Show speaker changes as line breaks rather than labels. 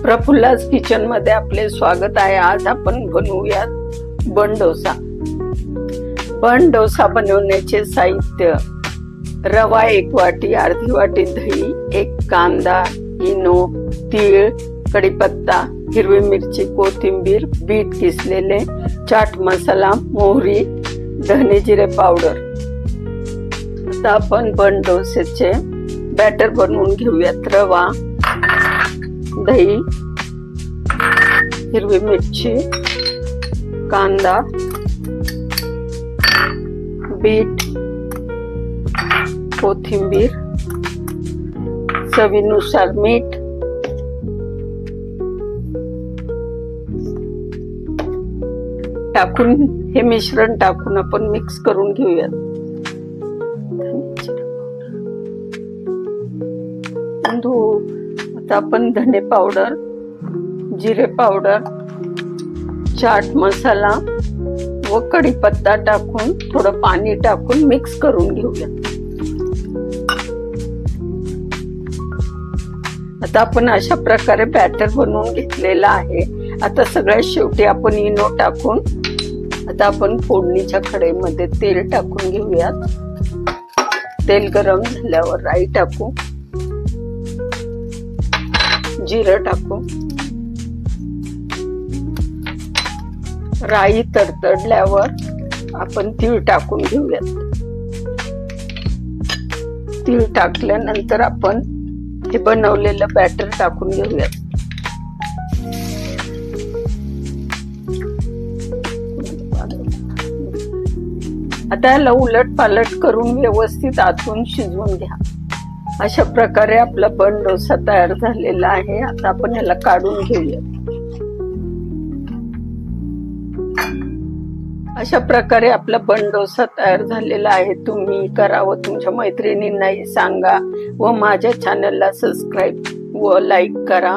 प्रफुल्लास kitchen मध्ये आपले स्वागत आहे। आज आपण बनवूयात बन डोसा। बन डोसा बनवण्याचे साहित्य: रवा 1 वाटी, अर्धी वाटी दही, 1 कांदा, इनो, तीळ, कढीपत्ता, हिरवी मिरची, कोथिंबीर, बीट किसलेले, चाट मसाला, मोहरी, धने जिरे पावडर। आता आपण बन डोसेचे बॅटर बनवून घेऊयात। रवा, दही, हिरवी मिरची, कांदा, बीट, कोथिंबीर, चवीनुसार मीठ, टाकून हे मिश्रण टाकून आपण मिक्स करून घेऊयात। आता आपण धने पावडर, जिरे पावडर, चाट मसाला व कढीपत्ता टाकून थोडं पाणी टाकून मिक्स करून घेऊया। आता आपण अशा प्रकारे बॅटर बनवून घेतलेला आहे। आता सगळ्यात शेवटी आपण इनो टाकून आता आपण फोडणीच्या कढईमध्ये तेल टाकून घेऊयात। तेल गरम झाल्यावर राई टाकू, जिरं टाकू, राई तडतडल्यावर आपण तीळ टाकून घेऊयात। तीळ टाकल्यानंतर आपण हे बनवलेलं बॅटर टाकून घेऊयात। आता याला उलट पालट करून व्यवस्थित आतून शिजवून घ्या। अशा प्रकारे आपला बन डोसा तयार झालेला आहे। आता आपण याला काढून घेऊया। अशा प्रकारे आपला बन डोसा तयार झालेला आहे। तुम्ही करा व तुमच्या मैत्रिणींनाही सांगा व माझ्या चॅनलला सबस्क्राईब व लाईक करा।